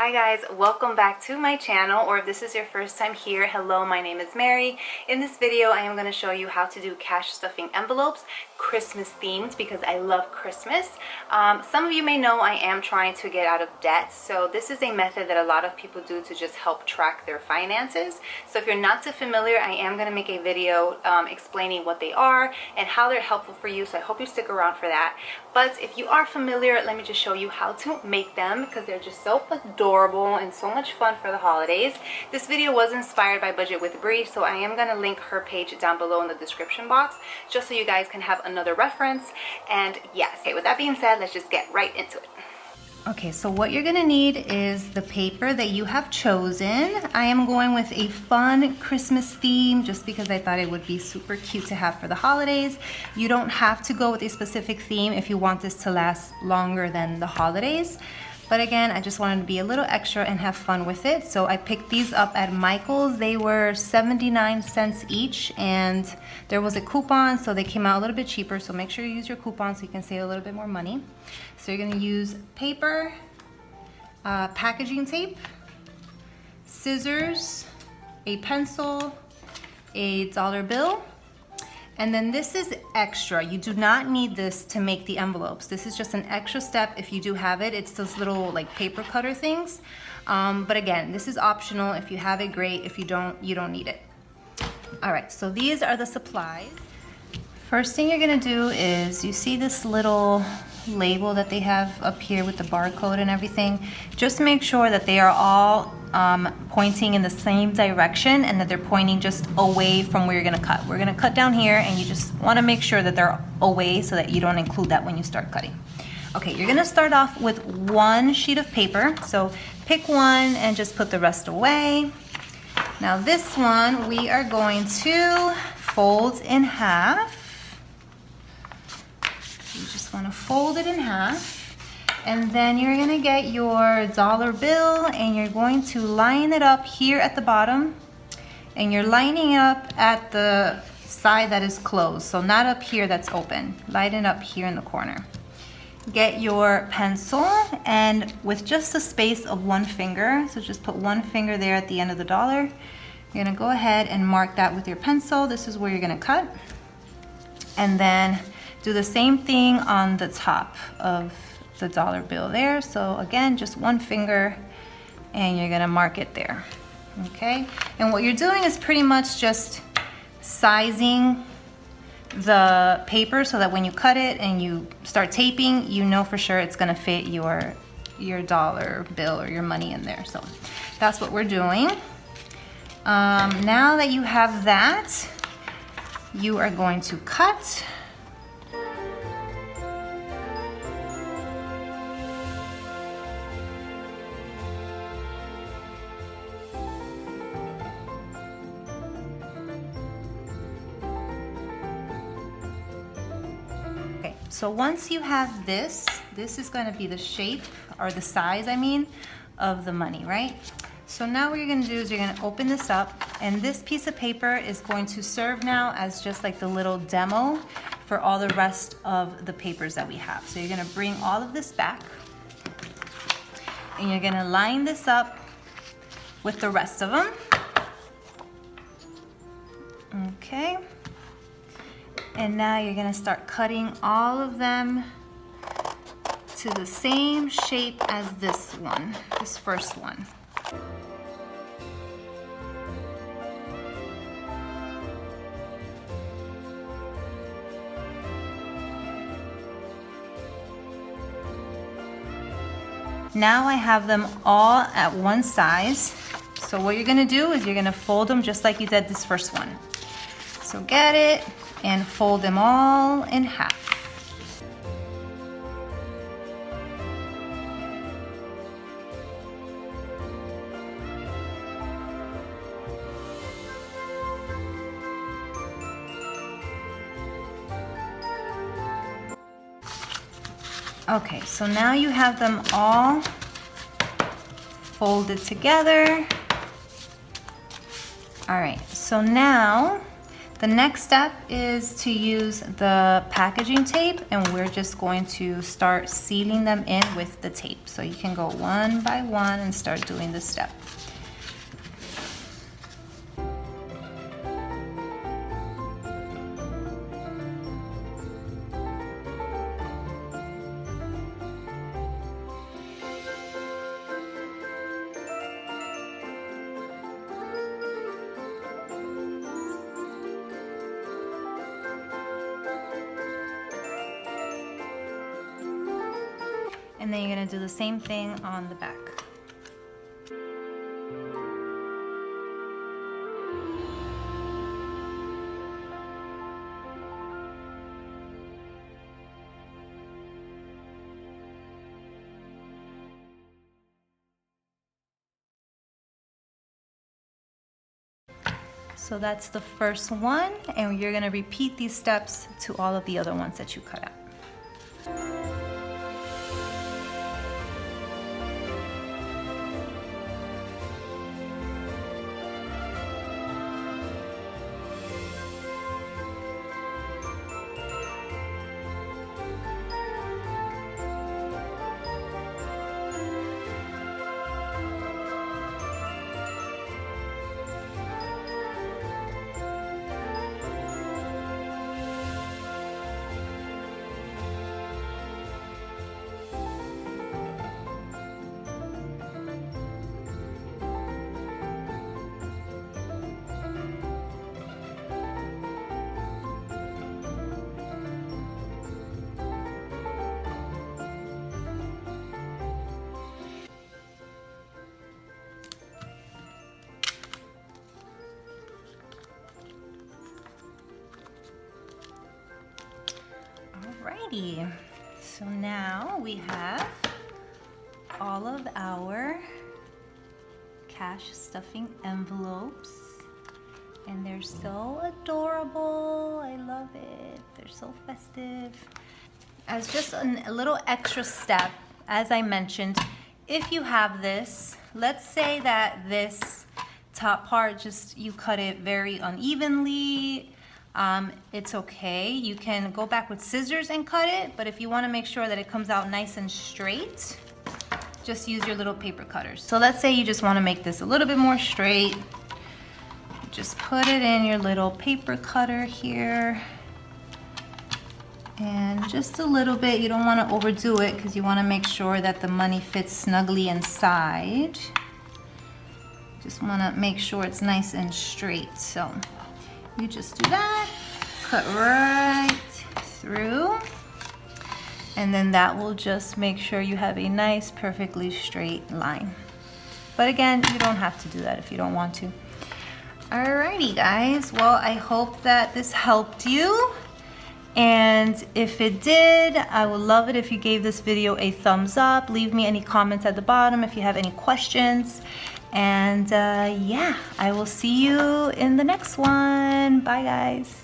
Hi guys, welcome back to my channel, or if this is your first time here, hello, my name is Mary. In this video I am going to show you how to do cash stuffing envelopes, Christmas themed, because I love Christmas. Some of you may know I am trying to get out of debt, so this is a method that a lot of people do to just help track their finances. So if you're not too familiar, I am going to make a video explaining what they are and how they're helpful for you, so I hope you stick around for that. But if you are familiar, let me just show you how to make them, because they're just so adorable and so much fun for the holidays. This video was inspired by Budget with Bree, so I am going to link her page down below in the description box just so you guys can have another reference. And yes, okay, with that being said, let's just get right into it. Okay, so what you're gonna need is the paper that you have chosen. I am going with a fun Christmas theme just because I thought it would be super cute to have for the holidays. You don't have to go with a specific theme if you want this to last longer than the holidays. But again, I just wanted to be a little extra and have fun with it. So I picked these up at Michael's. They were 79 cents each, and there was a coupon, so they came out a little bit cheaper. So make sure you use your coupon so you can save a little bit more money. So you're gonna use paper, packaging tape, scissors, a pencil, a dollar bill, and then this is extra. You do not need this to make the envelopes. This is just an extra step if you do have it. It's those little like paper cutter things. But again, this is optional. If you have it, great. If you don't, you don't need it. All right, so these are the supplies. First thing you're gonna do is, you see this little label that they have up here with the barcode and everything. Just make sure that they are all pointing in the same direction and that they're pointing just away from where you're gonna cut. We're gonna cut down here, and you just wanna make sure that they're away so that you don't include that when you start cutting. Okay, you're gonna start off with one sheet of paper. So pick one and just put the rest away. Now this one, we are going to fold in half. You just want to fold it in half, and then you're going to get your dollar bill and you're going to line it up here at the bottom, and you're lining up at the side that is closed, so not up here that's open. Line it up here in the corner. Get your pencil, and with just a space of one finger, so just put one finger there at the end of the dollar. You're going to go ahead and mark that with your pencil. This is where you're going to cut, and then do the same thing on the top of the dollar bill there. So again, just one finger, and you're gonna mark it there, okay? And what you're doing is pretty much just sizing the paper so that when you cut it and you start taping, you know for sure it's gonna fit your dollar bill or your money in there. So that's what we're doing. Now that you have that, you are going to cut. So once you have this is going to be the shape, or the size, I mean, of the money, right? So now what you're going to do is you're going to open this up, and this piece of paper is going to serve now as just like the little demo for all the rest of the papers that we have. So you're going to bring all of this back, and you're going to line this up with the rest of them. Okay. And now you're gonna start cutting all of them to the same shape as this one, this first one. Now I have them all at one size. So what you're gonna do is you're gonna fold them just like you did this first one. So get it and fold them all in half. Okay, so now you have them all folded together. All right, so now The next step is to use the packaging tape, and we're just going to start sealing them in with the tape. So you can go one by one and start doing this step. And then you're gonna do the same thing on the back. So that's the first one, and you're gonna repeat these steps to all of the other ones that you cut out. Alrighty, so now we have all of our cash stuffing envelopes, and they're so adorable. I love it. They're so festive. As just a little extra step, as I mentioned, if you have this, let's say that this top part, just you cut it very unevenly, it's okay. You can go back with scissors and cut it, but if you want to make sure that it comes out nice and straight, just use your little paper cutters. So let's say you just want to make this a little bit more straight. Just put it in your little paper cutter here, and just a little bit. You don't want to overdo it because you want to make sure that the money fits snugly inside. Just want to make sure it's nice and straight. So you just do that, cut right through, and then that will just make sure you have a nice, perfectly straight line. But again, you don't have to do that if you don't want to. Alrighty guys, well, I hope that this helped you. And if it did, I would love it if you gave this video a thumbs up. Leave me any comments at the bottom if you have any questions. And yeah, I will see you in the next one. Bye guys.